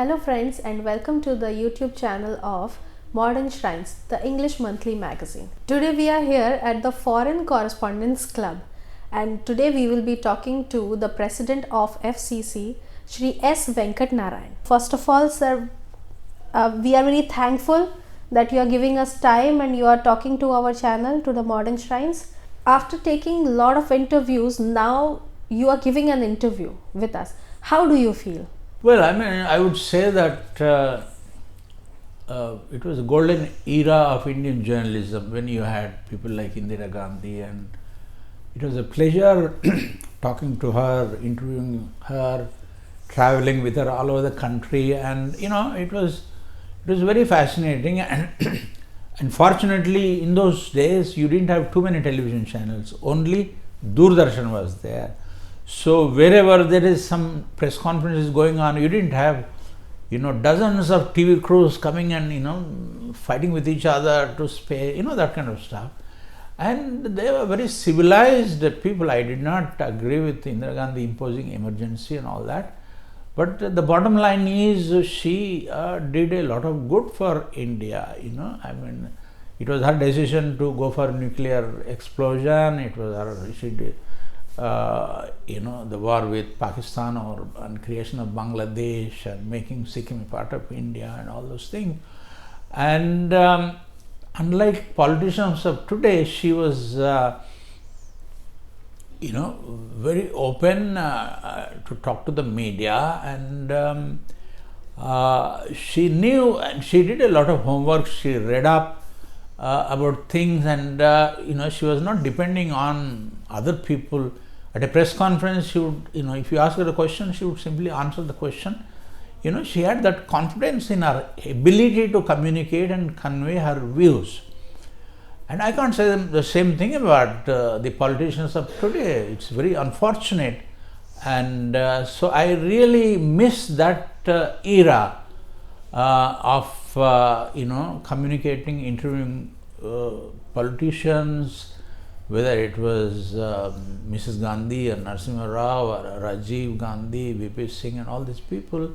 Hello friends and welcome to the YouTube channel of Modern Shrines, the English monthly magazine. Today we are here at the Foreign Correspondence Club and today we will be talking to the President of FCC, Shri S Venkat Narayan. First of all, sir, we are very thankful that you are giving us time and you are talking to our channel, to the Modern Shrines. After taking a lot of interviews, now you are giving an interview with us. How do you feel? Well, I would say that it was a golden era of Indian journalism when you had people like Indira Gandhi, and it was a pleasure talking to her, interviewing her, traveling with her all over the country, and it was very fascinating. And unfortunately, in those days, you didn't have too many television channels. Only Doordarshan was there. So wherever there is some press conferences going on, you didn't have, dozens of TV crews coming and, fighting with each other to spare, that kind of stuff. And they were very civilized people. I did not agree with Indira Gandhi imposing emergency and all that. But the bottom line is she did a lot of good for India, it was her decision to go for nuclear explosion. It was she did, the war with Pakistan and creation of Bangladesh and making Sikkim a part of India and all those things. And unlike politicians of today, she was, very open to talk to the media, and she knew and she did a lot of homework. She read up about things, and she was not depending on other people. At a press conference, she would, if you ask her a question, she would simply answer the question. She had that confidence in her ability to communicate and convey her views. And I can't say the same thing about the politicians of today. It's very unfortunate. And so I really miss that era of, communicating, interviewing politicians, whether it was Mrs. Gandhi or Narasimha Rao or Rajiv Gandhi, VP Singh and all these people.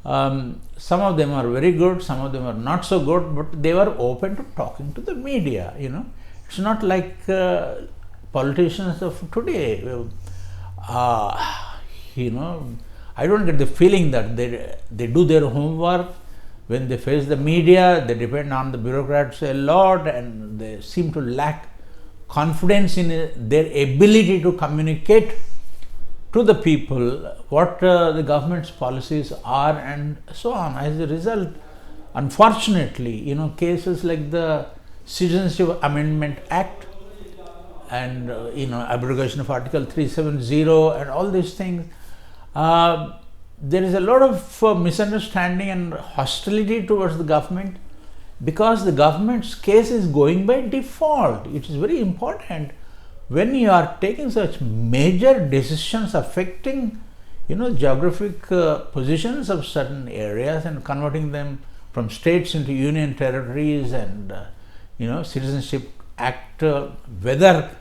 Some of them are very good, some of them are not so good, but they were open to talking to the media. It's not like politicians of today. I don't get the feeling that they do their homework. When they face the media, they depend on the bureaucrats a lot, and they seem to lack confidence in their ability to communicate to the people what the government's policies are and so on. As a result, unfortunately, cases like the Citizenship Amendment Act and abrogation of Article 370 and all these things, there is a lot of misunderstanding and hostility towards the government, because the government's case is going by default. It is very important when you are taking such major decisions affecting, geographic positions of certain areas and converting them from states into union territories, and, Citizenship Act, whether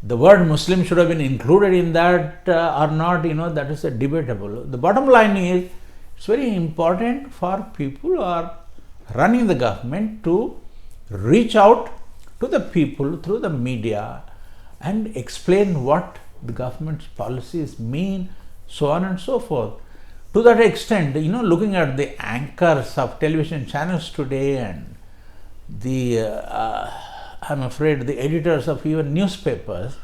the word Muslim should have been included in that or not, that is debatable. The bottom line is, it's very important for people who are running the government to reach out to the people through the media and explain what the government's policies mean, so on and so forth. To that extent, looking at the anchors of television channels today and I'm afraid the editors of even newspapers,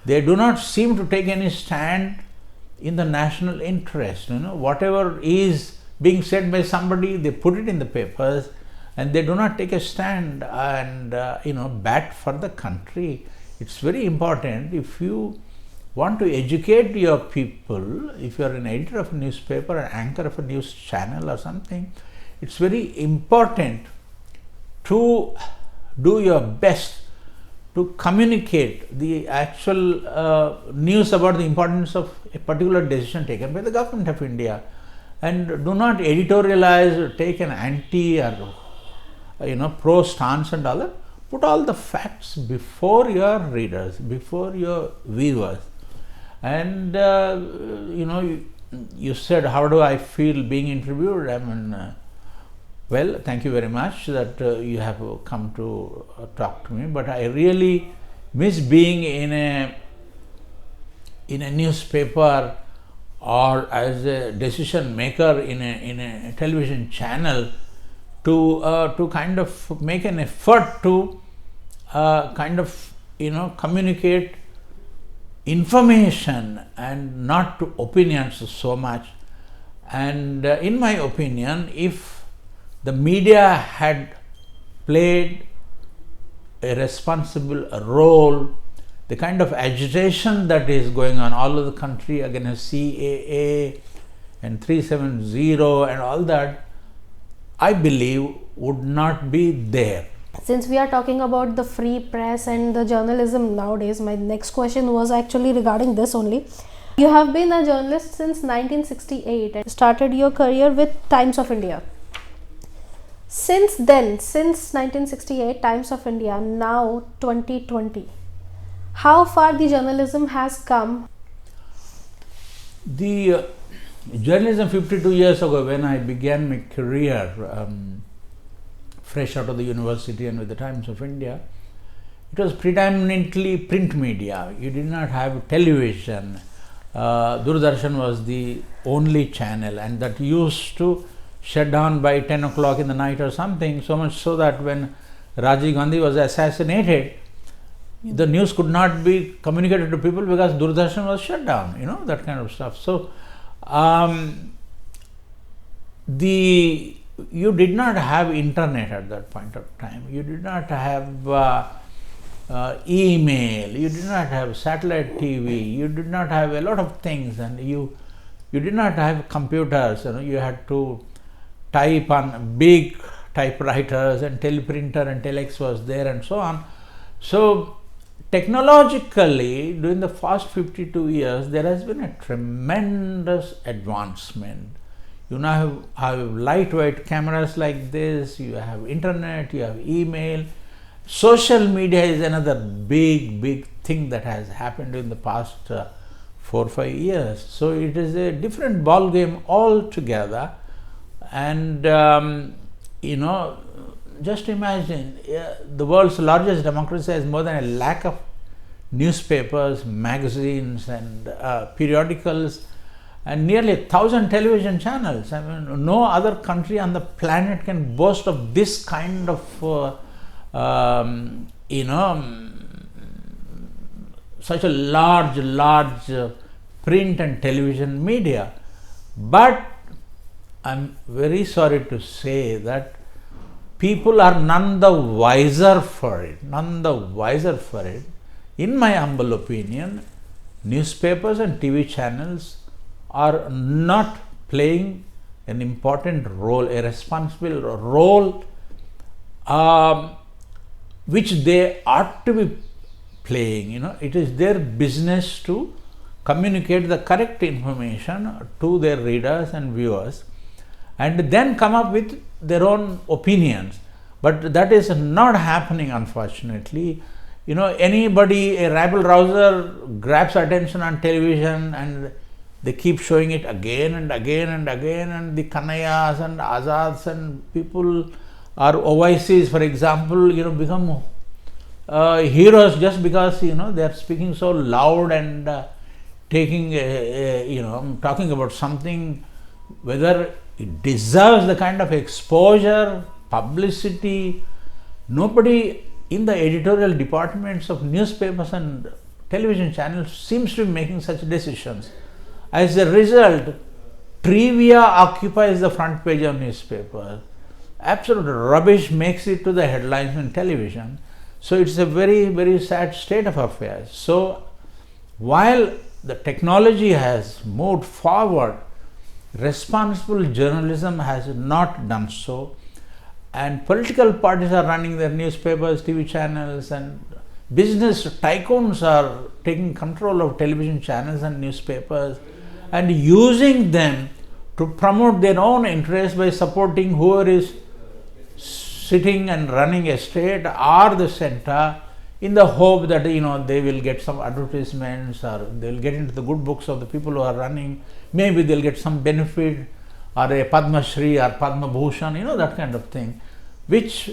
they do not seem to take any stand in the national interest. Whatever is being said by somebody, they put it in the papers, and they do not take a stand and bat for the country. It's very important. If you want to educate your people, if you are an editor of a newspaper, an anchor of a news channel or something, it's very important to do your best to communicate the actual news about the importance of a particular decision taken by the government of India, and do not editorialize or take an anti or pro stance and all that. Put all the facts before your readers, before your viewers, and you said, how do I feel being interviewed? I mean, well, thank you very much that you have come to talk to me, but I really miss being in a newspaper or as a decision maker in a television channel to kind of make an effort to kind of communicate information and not to opinions so much. And in my opinion, if the media had played a responsible role, the kind of agitation that is going on all over the country against CAA and 370 and all that, I believe would not be there. Since we are talking about the free press and the journalism nowadays, my next question was actually regarding this only. You have been a journalist since 1968 and started your career with Times of India. Since then, since 1968, Times of India, now 2020, how far the journalism has come? The journalism 52 years ago, when I began my career, fresh out of the university and with the Times of India, it was predominantly print media. You did not have television. Doordarshan was the only channel, and that used to shut down by 10 o'clock in the night or something, so much so that when Rajiv Gandhi was assassinated, the news could not be communicated to people because Doordarshan was shut down, that kind of stuff. So you did not have internet at that point of time. You did not have email. You did not have satellite TV. You did not have a lot of things, and you did not have computers. You had to type on big typewriters, and teleprinter and telex was there, and so on. So technologically, during the past 52 years, there has been a tremendous advancement. You now have lightweight cameras like this, you have internet, you have email. Social media is another big thing that has happened in the past 4 or 5 years. So it is a different ball game altogether. And just imagine, the world's largest democracy has more than 1 lakh of newspapers, magazines and periodicals, and nearly 1,000 television channels. I mean, no other country on the planet can boast of this kind of such a large print and television media. But I'm very sorry to say that people are none the wiser for it. In my humble opinion, newspapers and TV channels are not playing an important role, a responsible role, which they ought to be playing. It is their business to communicate the correct information to their readers and viewers, and then come up with their own opinions. But that is not happening, unfortunately. Anybody, a rabble-rouser, grabs attention on television and they keep showing it again and again and again, and the Kanayas and Azads and people are Ovaisis, for example, become heroes just because they are speaking so loud and talking about something, whether it deserves the kind of exposure, publicity. Nobody in the editorial departments of newspapers and television channels seems to be making such decisions. As a result, trivia occupies the front page of newspapers. Absolute rubbish makes it to the headlines on television. So it's a very sad state of affairs. So while the technology has moved forward, responsible journalism has not done so, and political parties are running their newspapers, TV channels, and business tycoons are taking control of television channels and newspapers and using them to promote their own interests by supporting whoever is sitting and running a state or the center, in the hope that they will get some advertisements, or they will get into the good books of the people who are running maybe they'll get some benefit or a Padma Shri or Padma Bhushan, that kind of thing, which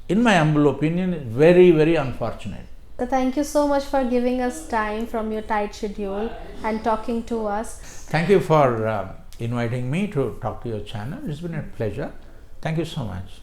in my humble opinion is very, very unfortunate. So thank you so much for giving us time from your tight schedule and talking to us. Thank you for inviting me to talk to your channel. It's been a pleasure. Thank you so much.